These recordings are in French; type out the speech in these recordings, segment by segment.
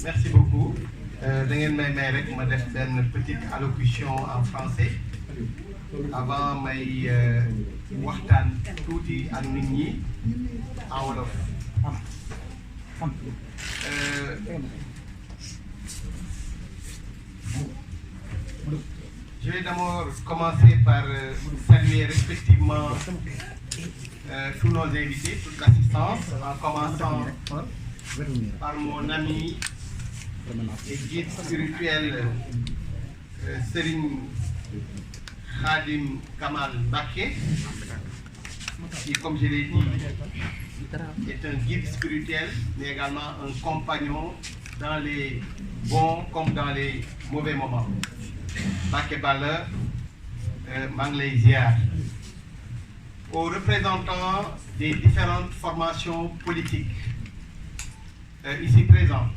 Merci beaucoup. Da ngeen may rek ma def benn petite allocution en français avant may waxtaan tuuti ak nit ñi en wolof. Je vais d'abord commencer par saluer respectivement tous nos invités, toute l'assistance, en commençant par mon ami et guide spirituel Serigne Khadim Kamal Mbacké, qui, comme je l'ai dit, est un guide spirituel, mais également un compagnon dans les bons comme dans les mauvais moments. Mbacké Balla, maa ngi lay ziar. Aux représentants des différentes formations politiques ici présents,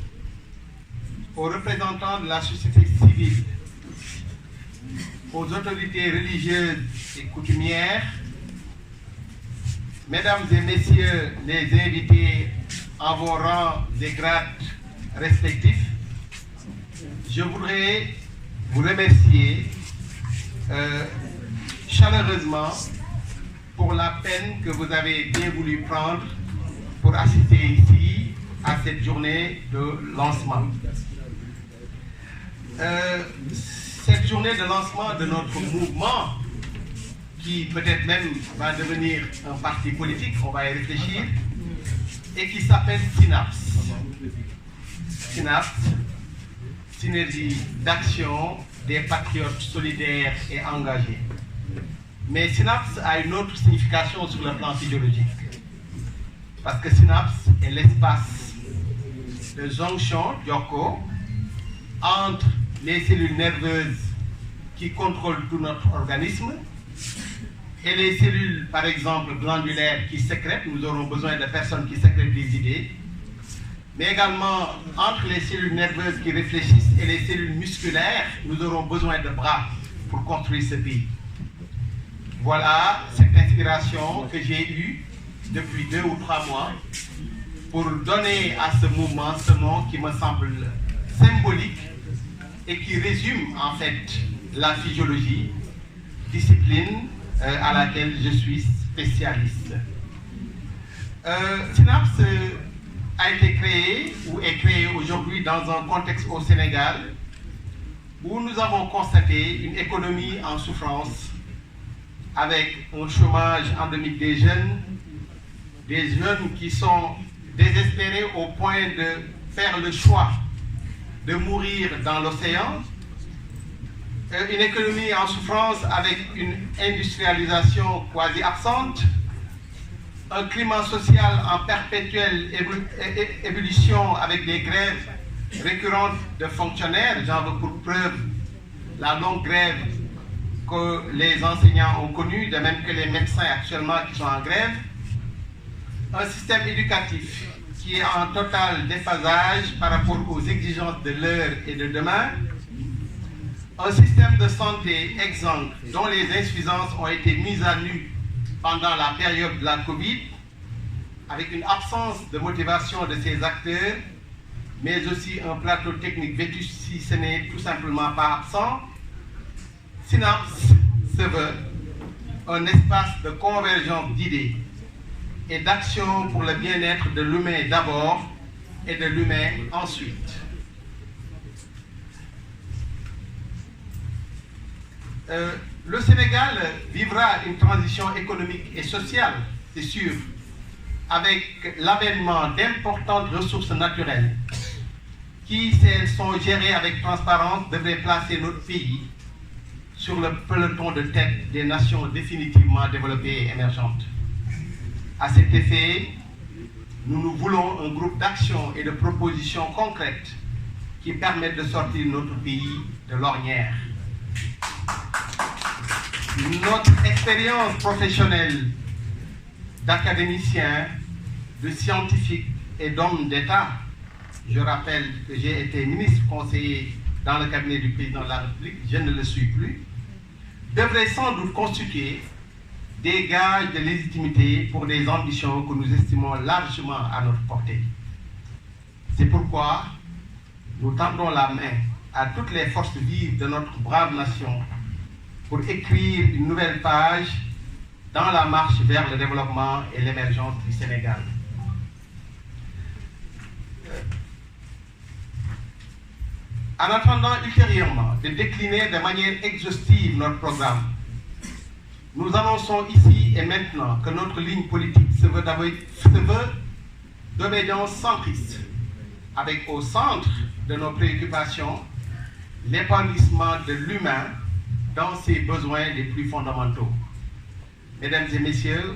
aux représentants de la société civile, aux autorités religieuses et coutumières, mesdames et messieurs les invités en vos rangs et grades respectifs, je voudrais vous remercier chaleureusement pour la peine que vous avez bien voulu prendre pour assister ici à cette journée de lancement. Cette journée de lancement de notre mouvement, qui peut-être même va devenir un parti politique, on va y réfléchir, et qui s'appelle Synapse. Synapse, synergie d'action des patriotes solidaires et engagés. Mais Synapse a une autre signification sur le plan physiologique. Parce que Synapse est l'espace de jonction, Joko, entre les cellules nerveuses qui contrôlent tout notre organisme et les cellules, par exemple, glandulaires qui sécrètent. Nous aurons besoin de personnes qui sécrètent des idées. Mais également, entre les cellules nerveuses qui réfléchissent et les cellules musculaires, nous aurons besoin de bras pour construire ce pays. Voilà cette inspiration que j'ai eue depuis 2 ou 3 mois pour donner à ce mouvement ce nom qui me semble symbolique et qui résume en fait la physiologie, discipline à laquelle je suis spécialiste. Synapse a été créé ou est créé aujourd'hui dans un contexte au Sénégal où nous avons constaté une économie en souffrance avec un chômage endémique des jeunes qui sont désespérés au point de faire le choix de mourir dans l'océan, une économie en souffrance avec une industrialisation quasi absente, un climat social en perpétuelle ébullition avec des grèves récurrentes de fonctionnaires. J'en veux pour preuve la longue grève que les enseignants ont connue, de même que les médecins actuellement qui sont en grève. Un système éducatif qui est en total déphasage par rapport aux exigences de l'heure et de demain. Un système de santé exsangue dont les insuffisances ont été mises à nu pendant la période de la Covid, avec une absence de motivation de ses acteurs, mais aussi un plateau technique vétuste si ce n'est tout simplement pas absent. Synapse se veut un espace de convergence d'idées et d'action pour le bien-être de l'humain d'abord et de l'humain ensuite. Le Sénégal vivra une transition économique et sociale, c'est sûr, avec l'avènement d'importantes ressources naturelles qui, si elles sont gérées avec transparence, devraient placer notre pays sur le peloton de tête des nations définitivement développées et émergentes. À cet effet, nous voulons un groupe d'action et de propositions concrètes qui permettent de sortir notre pays de l'ornière. Notre expérience professionnelle d'académiciens, de scientifiques et d'hommes d'État, je rappelle que j'ai été ministre conseiller dans le cabinet du président de la République, je ne le suis plus, devrait sans doute constituer des gages de légitimité pour des ambitions que nous estimons largement à notre portée. C'est pourquoi nous tendons la main à toutes les forces vives de notre brave nation pour écrire une nouvelle page dans la marche vers le développement et l'émergence du Sénégal. En attendant ultérieurement de décliner de manière exhaustive notre programme, nous annonçons ici et maintenant que notre ligne politique se veut d'obédience centriste, avec au centre de nos préoccupations l'épanouissement de l'humain dans ses besoins les plus fondamentaux. Mesdames et messieurs,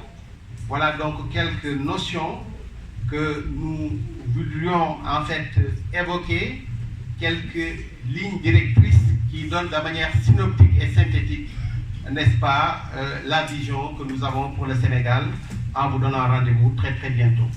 voilà donc quelques notions que nous voudrions en fait évoquer, quelques lignes directrices qui donnent de manière synoptique et synthétique, n'est-ce pas, la vision que nous avons pour le Sénégal, en vous donnant rendez-vous très très bientôt.